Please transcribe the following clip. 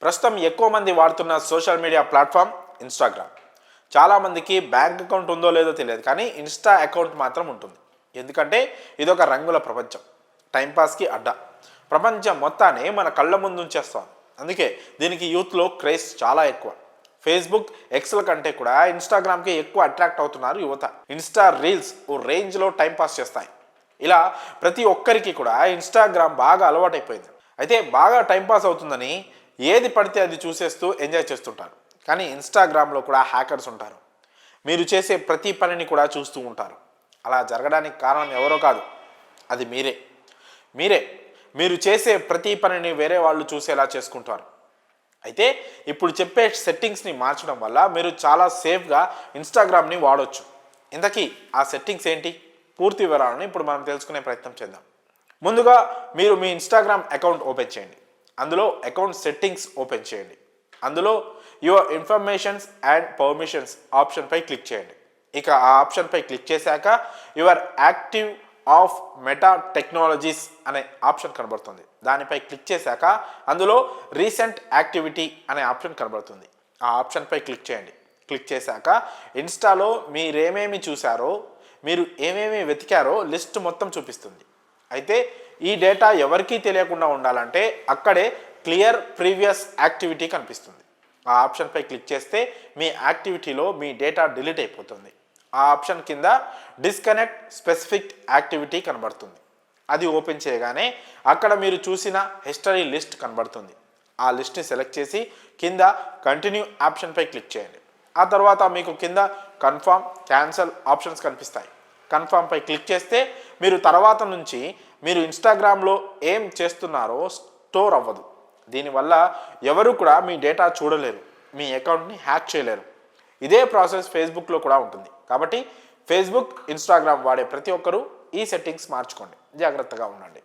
ప్రస్తుతం ఎక్కువ మంది వాడుతున్న సోషల్ మీడియా ప్లాట్ఫామ్ ఇన్స్టాగ్రామ్. చాలామందికి బ్యాంక్ అకౌంట్ ఉందో లేదో తెలియదు, కానీ ఇన్స్టా అకౌంట్ మాత్రం ఉంటుంది. ఎందుకంటే ఇదొక రంగుల ప్రపంచం, టైంపాస్కి అడ్డా. ప్రపంచం మొత్తాన్ని మన కళ్ళ ముందు ఉంచేస్తాం. అందుకే దీనికి యూత్లో క్రేజ్ చాలా ఎక్కువ. ఫేస్బుక్, ఎక్స్ల కంటే కూడా ఇన్స్టాగ్రామ్కి ఎక్కువ అట్రాక్ట్ అవుతున్నారు యువత. ఇన్స్టా రీల్స్ ఓ రేంజ్లో టైంపాస్ చేస్తాయి. ఇలా ప్రతి ఒక్కరికి కూడా ఇన్స్టాగ్రామ్ బాగా అలవాటైపోయింది. అయితే బాగా టైంపాస్ అవుతుందని ఏది పడితే అది చూసేస్తూ ఎంజాయ్ చేస్తుంటారు. కానీ ఇన్స్టాగ్రామ్లో కూడా హ్యాకర్స్ ఉంటారు. మీరు చేసే ప్రతి పనిని కూడా చూస్తూ ఉంటారు. అలా జరగడానికి కారణం ఎవరో కాదు, అది మీరే. మీరు చేసే ప్రతి పనిని వేరే వాళ్ళు చూసేలా చేసుకుంటారు. అయితే ఇప్పుడు చెప్పే సెట్టింగ్స్ని మార్చడం వల్ల మీరు చాలా సేఫ్గా ఇన్స్టాగ్రామ్ని వాడవచ్చు. ఇంతకీ ఆ సెట్టింగ్స్ ఏంటి? పూర్తి వివరాలను ఇప్పుడు మనం తెలుసుకునే ప్రయత్నం చేద్దాం. ముందుగా మీరు మీ ఇన్స్టాగ్రామ్ అకౌంట్ ఓపెన్ చేయండి. అందులో అకౌంట్ సెట్టింగ్స్ ఓపెన్ చేయండి. అందులో యువర్ ఇన్ఫర్మేషన్స్ అండ్ పర్మిషన్స్ ఆప్షన్పై క్లిక్ చేయండి. ఇక ఆ ఆప్షన్పై క్లిక్ చేశాక your activity off Meta technologies అనే ఆప్షన్ కనబడుతుంది. దానిపై క్లిక్ చేశాక అందులో రీసెంట్ యాక్టివిటీ అనే ఆప్షన్ కనబడుతుంది. ఆ ఆప్షన్పై క్లిక్ చేయండి. క్లిక్ చేశాక ఇన్స్టాలో మీరేమేమి చూశారో, మీరు ఏమేమి వెతికారో లిస్ట్ మొత్తం చూపిస్తుంది. అయితే ఈ డేటా ఎవరికీ తెలియకుండా ఉండాలంటే అక్కడే క్లియర్ ప్రీవియస్ యాక్టివిటీ కనిపిస్తుంది. ఆ ఆప్షన్పై క్లిక్ చేస్తే మీ యాక్టివిటీలో మీ డేటా డిలీట్ అయిపోతుంది. ఆ ఆప్షన్ కింద డిస్కనెక్ట్ స్పెసిఫిక్ యాక్టివిటీ కనబడుతుంది. అది ఓపెన్ చేయగానే అక్కడ మీరు చూసిన హిస్టరీ లిస్ట్ కనబడుతుంది. ఆ లిస్ట్ని సెలెక్ట్ చేసి కింద కంటిన్యూ ఆప్షన్పై క్లిక్ చేయండి. ఆ తర్వాత మీకు కింద కన్ఫర్మ్, క్యాన్సల్ ఆప్షన్స్ కనిపిస్తాయి. కన్ఫర్మ్పై క్లిక్ చేస్తే మీరు తర్వాత నుంచి మీరు ఇన్స్టాగ్రామ్లో ఏం చేస్తున్నారో స్టోర్ అవ్వదు. దీనివల్ల ఎవరు కూడా మీ డేటా చూడలేరు, మీ అకౌంట్ని హ్యాక్ చేయలేరు. ఇదే ప్రాసెస్ ఫేస్బుక్లో కూడా ఉంటుంది. కాబట్టి ఫేస్బుక్, ఇన్స్టాగ్రామ్ వాడే ప్రతి ఒక్కరూ ఈ సెట్టింగ్స్ మార్చుకోండి. జాగ్రత్తగా ఉండండి.